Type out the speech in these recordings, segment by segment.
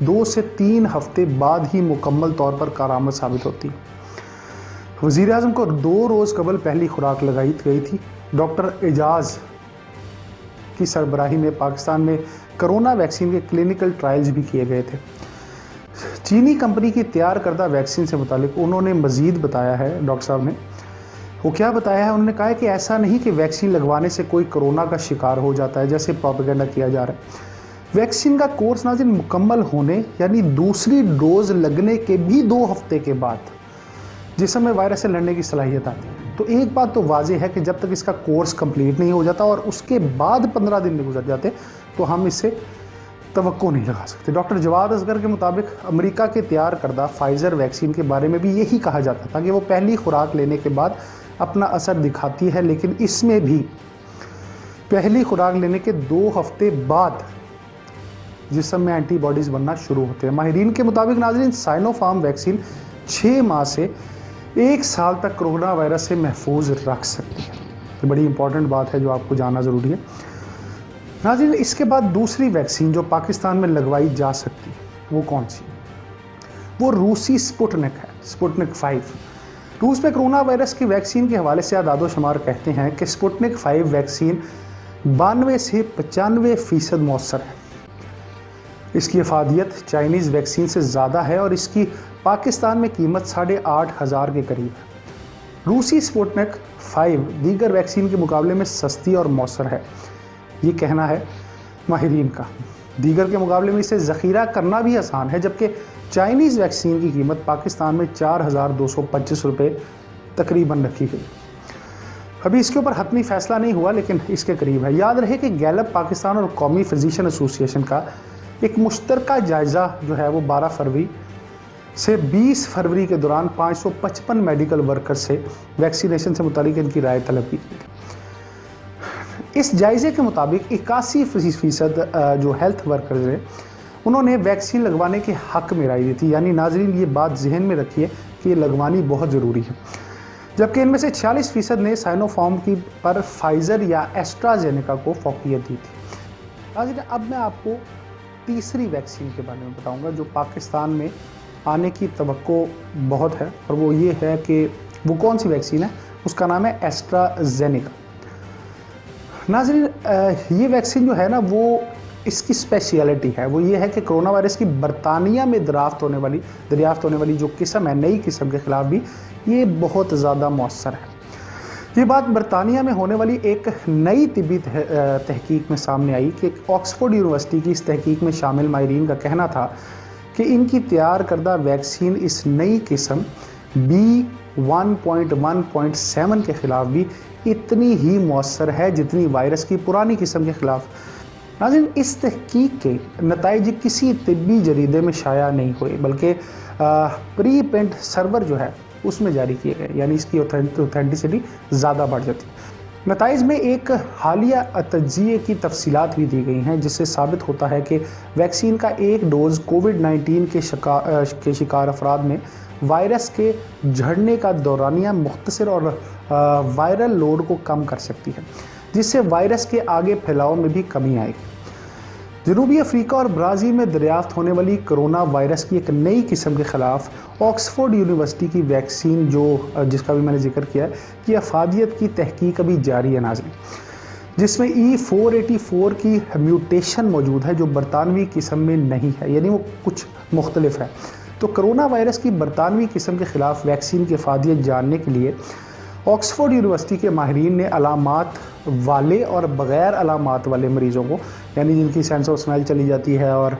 2 سے 3 ہفتے بعد ہی مکمل طور پر کارآمد ثابت ہوتی ہے۔ وزیر اعظم کو 2 روز قبل پہلی خوراک لگائی گئی تھی۔ ڈاکٹر اعجاز کی سربراہی میں پاکستان میں کرونا ویکسین کے کلینکل ٹرائلز بھی کیے گئے تھے۔ چینی کمپنی کی تیار کردہ ویکسین سے متعلق انہوں نے مزید بتایا ہے، ڈاکٹر صاحب نے وہ کیا بتایا ہے، انہوں نے کہا ہے کہ ایسا نہیں کہ ویکسین لگوانے سے کوئی کرونا کا شکار ہو جاتا ہے جیسے پروپیگنڈا کیا جا رہا ہے۔ ویکسین کا کورس ناظرین مکمل ہونے یعنی دوسری ڈوز لگنے کے بھی 2 ہفتے کے بعد جسم میں وائرس سے لڑنے کی صلاحیت آتی ہے۔ تو ایک بات تو واضح ہے کہ جب تک اس کا کورس کمپلیٹ نہیں ہو جاتا اور اس کے بعد 15 دن میں گزر جاتے تو ہم اس سے توقع نہیں لگا سکتے۔ ڈاکٹر جواد اصغر کے مطابق امریکہ کے تیار کردہ فائزر ویکسین کے بارے میں بھی یہی کہا جاتا تھا کہ وہ پہلی خوراک لینے کے بعد اپنا اثر دکھاتی ہے، لیکن اس میں بھی پہلی خوراک لینے کے 2 ہفتے بعد جسم میں اینٹی باڈیز بننا شروع ہوتے ہیں۔ ماہرین کے مطابق ناظرین سائنو فارم ویکسین 6 ماہ سے 1 سال تک کرونا وائرس سے محفوظ رکھ سکتی ہے۔ یہ بڑی امپورٹنٹ بات ہے جو آپ کو جاننا ضروری ہے۔ ناظرین اس کے بعد دوسری ویکسین جو پاکستان میں لگوائی جا سکتی ہے وہ کون سی؟ وہ روسی سپوٹنک ہے، سپوٹنک 5۔ روس میں کرونا وائرس کی ویکسین کے حوالے سے اعداد و شمار کہتے ہیں کہ سپوٹنک 5 ویکسین 92 سے 95% مؤثر ہے۔ اس کی افادیت چائنیز ویکسین سے زیادہ ہے اور اس کی پاکستان میں قیمت 8,500 کے قریب ہے۔ روسی سپوٹنک 5 دیگر ویکسین کے مقابلے میں سستی اور مؤثر ہے، یہ کہنا ہے ماہرین کا۔ دیگر کے مقابلے میں اسے ذخیرہ کرنا بھی آسان ہے، جبکہ چائنیز ویکسین کی قیمت پاکستان میں 4,225 روپے تقریباً رکھی گئی۔ ابھی اس کے اوپر حتمی فیصلہ نہیں ہوا لیکن اس کے قریب ہے۔ یاد رہے کہ گیلپ پاکستان اور قومی فزیشین ایسوسی ایشن کا ایک مشترکہ جائزہ جو ہے وہ 12 فروری سے 20 فروری کے دوران 555 میڈیکل ورکر سے ویکسینیشن سے متعلق ان کی رائے طلب کی گئی تھی۔ اس جائزے کے مطابق 81% جو ہیلتھ ورکرز ہیں انہوں نے ویکسین لگوانے کے حق میں رائے دی تھی، یعنی ناظرین یہ بات ذہن میں رکھیے کہ یہ لگوانی بہت ضروری ہے، جبکہ ان میں سے 46% نے سائنو فارم کی پر فائزر یا ایسٹرازینیکا کو فوقیت دی تھی۔ ناظرین اب میں آپ کو تیسری ویکسین کے بارے میں بتاؤں گا جو پاکستان میں آنے کی توقع بہت ہے، اور وہ یہ ہے کہ وہ کون سی ویکسین ہے، اس کا نام ہے ایسٹرازینیکا۔ ناظرین یہ ویکسین جو ہے نا وہ اس کی اسپیشیلٹی ہے، وہ یہ ہے کہ کرونا وائرس کی برطانیہ میں دریافت ہونے والی جو قسم ہے، نئی قسم کے خلاف بھی یہ بہت زیادہ مؤثر ہے۔ یہ بات برطانیہ میں ہونے والی ایک نئی طبی تحقیق میں سامنے آئی کہ آکسفورڈ یونیورسٹی کی اس تحقیق میں شامل ماہرین کا کہنا تھا کہ ان کی تیار کردہ ویکسین اس نئی قسم B1.1.7 کے خلاف بھی اتنی ہی مؤثر ہے جتنی وائرس کی پرانی قسم کے خلاف۔ ناظرین اس تحقیق کے نتائج کسی طبی جریدے میں شائع نہیں ہوئے بلکہ پری پرنٹ سرور جو ہے اس میں جاری کیے گئے، یعنی اس کی اوتھینٹسٹی زیادہ بڑھ جاتی ہے۔ نتائج میں ایک حالیہ تجزیے کی تفصیلات بھی دی گئی ہیں جس سے ثابت ہوتا ہے کہ ویکسین کا 1 ڈوز کووڈ-19 کے شکار افراد میں وائرس کے جھڑنے کا دورانیہ مختصر اور وائرل لوڈ کو کم کر سکتی ہے، جس سے وائرس کے آگے پھیلاؤ میں بھی کمی آئے گی۔ جنوبی افریقہ اور برازیل میں دریافت ہونے والی کرونا وائرس کی ایک نئی قسم کے خلاف آکسفورڈ یونیورسٹی کی ویکسین جس کا بھی میں نے ذکر کیا ہے کہ افادیت کی تحقیق ابھی جاری ہے ناظرین، جس میں E484 کی میوٹیشن موجود ہے جو برطانوی قسم میں نہیں ہے، یعنی وہ کچھ مختلف ہے۔ تو کرونا وائرس کی برطانوی قسم کے خلاف ویکسین کی افادیت جاننے کے لیے آکسفورڈ یونیورسٹی کے ماہرین نے علامات والے اور بغیر علامات والے مریضوں کو، یعنی جن کی سینس آف اسمیل چلی جاتی ہے اور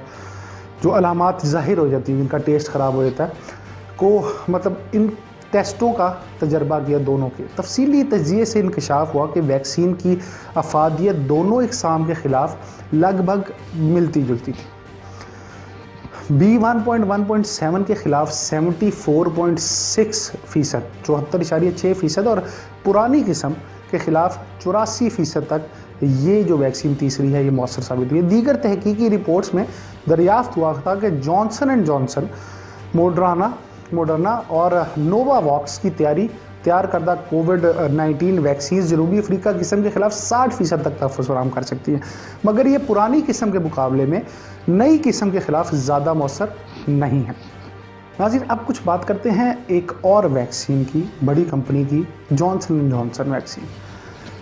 جو علامات ظاہر ہو جاتی ہیں، جن کا ٹیسٹ خراب ہو جاتا ہے، کو مطلب ان ٹیسٹوں کا تجربہ کیا دونوں کے۔ تفصیلی تجزیے سے انکشاف ہوا کہ ویکسین کی افادیت دونوں اقسام کے خلاف لگ بھگ ملتی جلتی تھی۔ B1.1.7 کے خلاف 74.6%، 74.6% اور پرانی قسم کے خلاف 84% تک یہ جو ویکسین تیسری ہے یہ مؤثر ثابت ہوئی ہے۔ دیگر تحقیقی رپورٹس میں دریافت ہوا تھا کہ جانسن اینڈ جانسن، موڈرنا اور نووا واکس کی تیاری تیار کردہ کووڈ-19 ویکسین جنوبی افریقہ قسم کے خلاف 60% تک تحفظ فراہم کر سکتی ہیں، مگر یہ پرانی قسم کے مقابلے میں نئی قسم کے خلاف زیادہ مؤثر نہیں ہے۔ ناظرین، اب کچھ بات کرتے ہیں ایک اور ویکسین کی، بڑی کمپنی کی، Johnson and Johnson vaccine.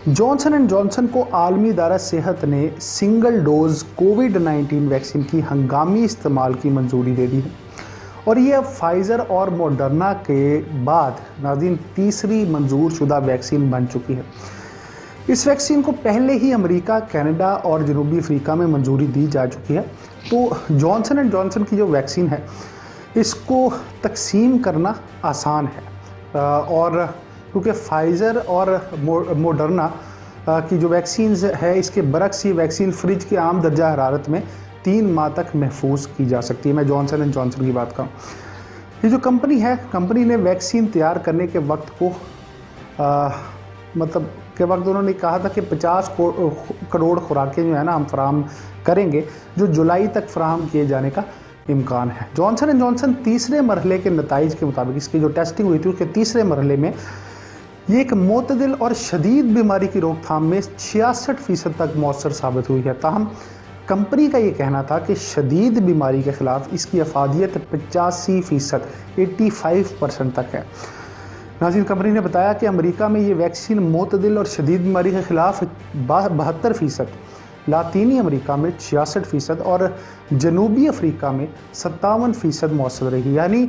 Johnson and Johnson کو عالمی ادارہ صحت نے سنگل ڈوز کووڈ-19 ویکسین کی ہنگامی استعمال کی منظوری دے دی ہے، اور یہ اب فائزر اور موڈرنا کے بعد ناظرین تیسری منظور شدہ ویکسین بن چکی ہے۔ اس ویکسین کو پہلے ہی امریکہ، کینیڈا اور جنوبی افریقہ میں منظوری دی جا چکی ہے۔ تو جانسن اینڈ جانسن کی جو ویکسین ہے اس کو تقسیم کرنا آسان ہے، اور کیونکہ فائزر اور موڈرنا کی جو ویکسینز ہے اس کے برعکس یہ ویکسین فریج کے عام درجہ حرارت میں 3 ماہ تک محفوظ کی جا سکتی ہے۔ میں جانسن اینڈ جانسن کی بات کروں، یہ جو کمپنی ہے، کمپنی نے ویکسین تیار کرنے کے وقت کو انہوں نے کہا تھا کہ 50 کروڑ خوراکیں جو ہے نا ہم فراہم کریں گے، جو جولائی تک فراہم کیے جانے کا امکان ہے۔ جانسن اینڈ جانسن تیسرے مرحلے کے نتائج کے مطابق، اس کی جو ٹیسٹنگ ہوئی تھی اس کے تیسرے مرحلے میں یہ ایک معتدل اور شدید بیماری کی روک تھام میں 66% تک مؤثر ثابت ہوئی ہے۔ تاہم کمپنی کا یہ کہنا تھا کہ شدید بیماری کے خلاف اس کی افادیت 85%، 85% تک ہے۔ ناظرین، کمپنی نے بتایا کہ امریکہ میں یہ ویکسین معتدل اور شدید بیماری کے خلاف 72%، لاطینی امریکہ میں 66% اور جنوبی افریقہ میں 57% مؤثر رہی۔ یعنی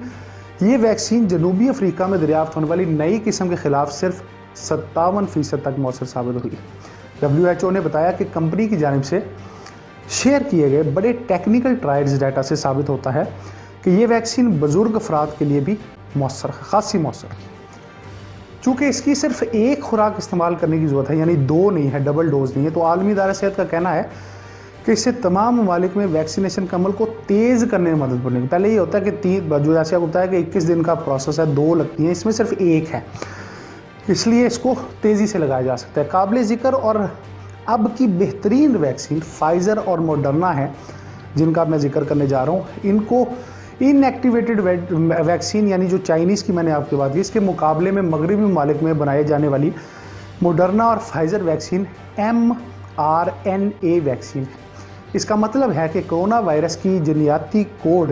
یہ ویکسین جنوبی افریقہ میں دریافت ہونے والی نئی قسم کے خلاف صرف 57% تک مؤثر ثابت ہوئی۔ WHO نے بتایا کہ کمپنی کی جانب سے شیئر کیے گئے بڑے ٹیکنیکل ٹرائلز ڈیٹا سے ثابت ہوتا ہے کہ یہ ویکسین بزرگ افراد کے لیے بھی مؤثر ہے، خاصی مؤثر ہے۔ چونکہ اس کی صرف ایک خوراک استعمال کرنے کی ضرورت ہے، یعنی 2 نہیں ہے، ڈبل ڈوز نہیں ہے، تو عالمی ادارہ صحت کا کہنا ہے کہ اس سے تمام ممالک میں ویکسینیشن کے عمل کو تیز کرنے میں مدد ملے گی۔ پہلے یہ ہوتا ہے کہ جو جیسے ہوتا ہے کہ 21 دن کا پروسیس ہے، 2 لگتی ہیں، اس میں صرف 1 ہے، اس لیے اس کو تیزی سے لگایا جا سکتا ہے۔ قابل ذکر اور اب کی بہترین ویکسین فائزر اور موڈرنا ہے جن کا میں ذکر کرنے جا رہا ہوں۔ ان کو ان ایکٹیویٹڈ ویکسین یعنی جو چائنیز کی میں نے آپ کی بات کی، اس کے مقابلے میں مغربی ممالک میں بنائے جانے والی موڈرنا اور فائزر ویکسین mRNA ویکسین ہے۔ اس کا مطلب ہے کہ کرونا وائرس کی جینیاتی کوڈ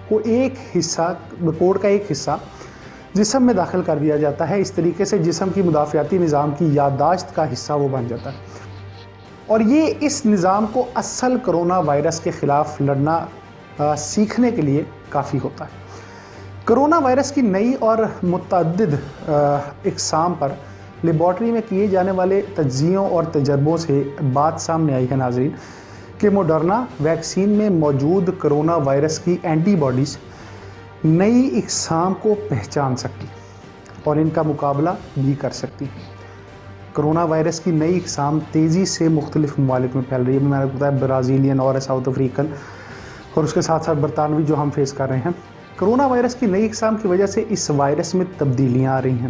کا ایک حصہ جسم میں داخل کر دیا جاتا ہے، اس طریقے سے جسم کی مدافعاتی نظام کی یادداشت کا حصہ وہ بن جاتا ہے، اور یہ اس نظام کو اصل کرونا وائرس کے خلاف لڑنا سیکھنے کے لیے کافی ہوتا ہے۔ کرونا وائرس کی نئی اور متعدد اقسام پر لیبارٹری میں کیے جانے والے تجزیوں اور تجربوں سے بات سامنے آئی ہے ناظرین کہ موڈرنا ویکسین میں موجود کرونا وائرس کی اینٹی باڈیز نئی اقسام کو پہچان سکتی اور ان کا مقابلہ بھی کر سکتی۔ کرونا وائرس کی نئی اقسام تیزی سے مختلف ممالک میں پھیل رہی ہے، میں نے بتایا برازیلین اور ساؤتھ افریقن اور اس کے ساتھ ساتھ برطانوی جو ہم فیس کر رہے ہیں۔ کرونا وائرس کی نئی اقسام کی وجہ سے اس وائرس میں تبدیلیاں آ رہی ہیں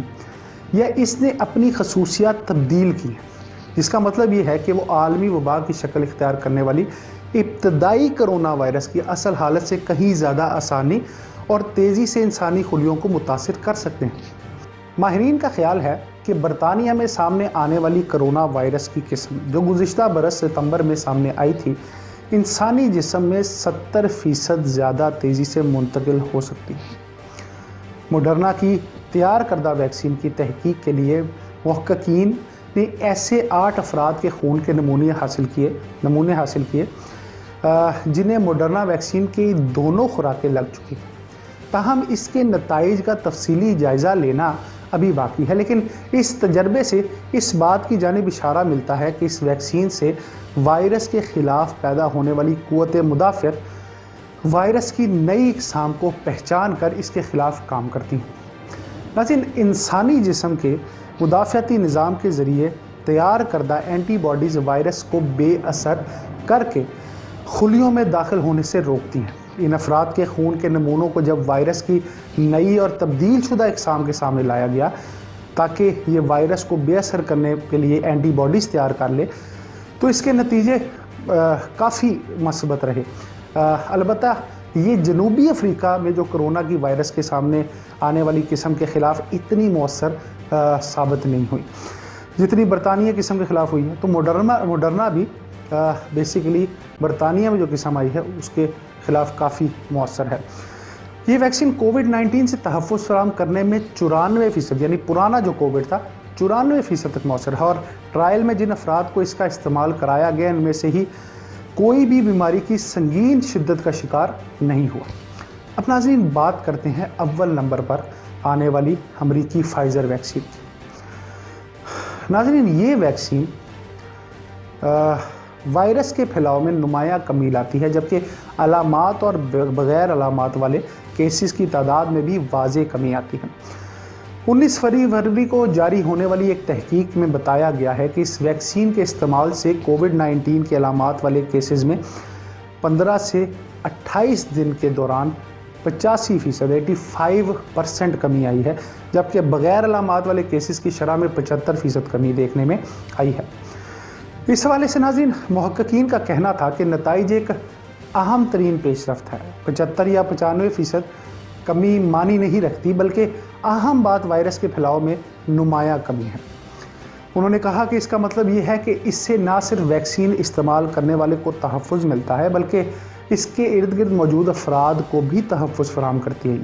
یا اس نے اپنی خصوصیات تبدیل کی ہیں، جس کا مطلب یہ ہے کہ وہ عالمی وبا کی شکل اختیار کرنے والی ابتدائی کرونا وائرس کی اصل حالت سے کہیں زیادہ آسانی اور تیزی سے انسانی خلیوں کو متاثر کر سکتے ہیں۔ ماہرین کا خیال ہے کہ برطانیہ میں سامنے آنے والی کرونا وائرس کی قسم جو گزشتہ برس ستمبر میں سامنے آئی تھی، انسانی جسم میں 70% زیادہ تیزی سے منتقل ہو سکتی ہے۔ موڈرنا کی تیار کردہ ویکسین کی تحقیق کے لیے محققین نے ایسے 8 افراد کے خون کے نمونے حاصل کیے جنہیں موڈرنا ویکسین کی دونوں خوراکیں لگ چکی ہیں۔ تاہم اس کے نتائج کا تفصیلی جائزہ لینا ابھی باقی ہے، لیکن اس تجربے سے اس بات کی جانب اشارہ ملتا ہے کہ اس ویکسین سے وائرس کے خلاف پیدا ہونے والی قوت مدافعت وائرس کی نئی اقسام کو پہچان کر اس کے خلاف کام کرتی ہیں۔ لیکن انسانی جسم کے مدافعتی نظام کے ذریعے تیار کردہ اینٹی باڈیز وائرس کو بے اثر کر کے خلیوں میں داخل ہونے سے روکتی ہیں۔ ان افراد کے خون کے نمونوں کو جب وائرس کی نئی اور تبدیل شدہ اقسام کے سامنے لایا گیا تاکہ یہ وائرس کو بے اثر کرنے کے لیے اینٹی باڈیز تیار کر لے، تو اس کے نتیجے کافی مثبت رہے۔ البتہ یہ جنوبی افریقہ میں جو کرونا کی وائرس کے سامنے آنے والی قسم کے خلاف اتنی مؤثر ثابت نہیں ہوئی جتنی برطانیہ قسم کے خلاف ہوئی ہے. تو موڈرنا بھی بیسیکلی برطانیہ میں جو قسم آئی ہے اس کے خلاف کافی مؤثر ہے. یہ ویکسین کووڈ-19 سے تحفظ فراہم کرنے میں 94%، یعنی پرانا جو کووڈ تھا 94% تک مؤثر ہے، اور ٹرائل میں جن افراد کو اس کا استعمال کرایا گیا ان میں سے ہی کوئی بھی بیماری کی سنگین شدت کا شکار نہیں ہوا. اب ناظرین بات کرتے ہیں اول نمبر پر آنے والی امریکی فائزر ویکسین کی. ناظرین یہ ویکسین وائرس کے پھیلاؤ میں نمایاں کمی لاتی ہے، جبکہ علامات اور بغیر علامات والے کیسز کی تعداد میں بھی واضح کمی آتی ہے. 19 فروری کو جاری ہونے والی ایک تحقیق میں بتایا گیا ہے کہ اس ویکسین کے استعمال سے کووڈ-19 کے علامات والے کیسز میں 15 سے 28 دن کے دوران 85% 85% کمی آئی ہے، جبکہ بغیر علامات والے کیسز کی شرح میں 75% کمی دیکھنے میں آئی ہے. اس حوالے سے ناظرین محققین کا کہنا تھا کہ نتائج ایک اہم ترین پیش رفت ہے. 75 یا 95% کمی معنی نہیں رکھتی، بلکہ اہم بات وائرس کے پھیلاؤ میں نمایاں کمی ہے. انہوں نے کہا کہ اس کا مطلب یہ ہے کہ اس سے نہ صرف ویکسین استعمال کرنے والے کو تحفظ ملتا ہے، بلکہ اس کے ارد گرد موجود افراد کو بھی تحفظ فراہم کرتی ہے.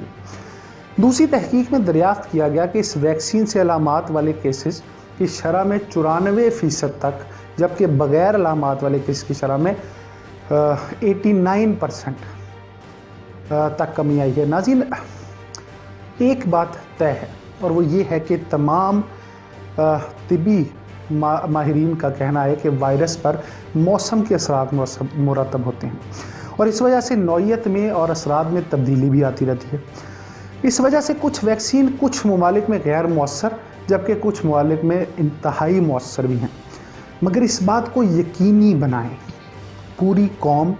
دوسری تحقیق میں دریافت کیا گیا کہ اس ویکسین سے علامات والے کیسز کی شرح میں 94% تک، جبکہ بغیر علامات والے کیس کی شرح میں 89% تک کمی آئی ہے. ناظرین ایک بات طے ہے اور وہ یہ ہے کہ تمام طبی ماہرین کا کہنا ہے کہ وائرس پر موسم کے اثرات مرتب ہوتے ہیں، اور اس وجہ سے نوعیت میں اور اثرات میں تبدیلی بھی آتی رہتی ہے. اس وجہ سے کچھ ویکسین کچھ ممالک میں غیر مؤثر، جبکہ کچھ ممالک میں انتہائی مؤثر بھی ہیں. مگر اس بات کو یقینی بنائیں، پوری قوم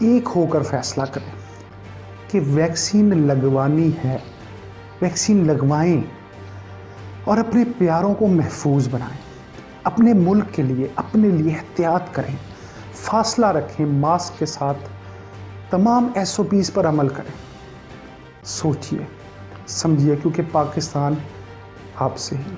ایک ہو کر فیصلہ کریں کہ ویکسین لگوانی ہے، ویکسین لگوائیں اور اپنے پیاروں کو محفوظ بنائیں. اپنے ملک کے لیے، اپنے لیے احتیاط کریں، فاصلہ رکھیں، ماسک کے ساتھ تمام SOPs پر عمل کریں. سوچئے سمجھیے، کیونکہ پاکستان آپ سے ہی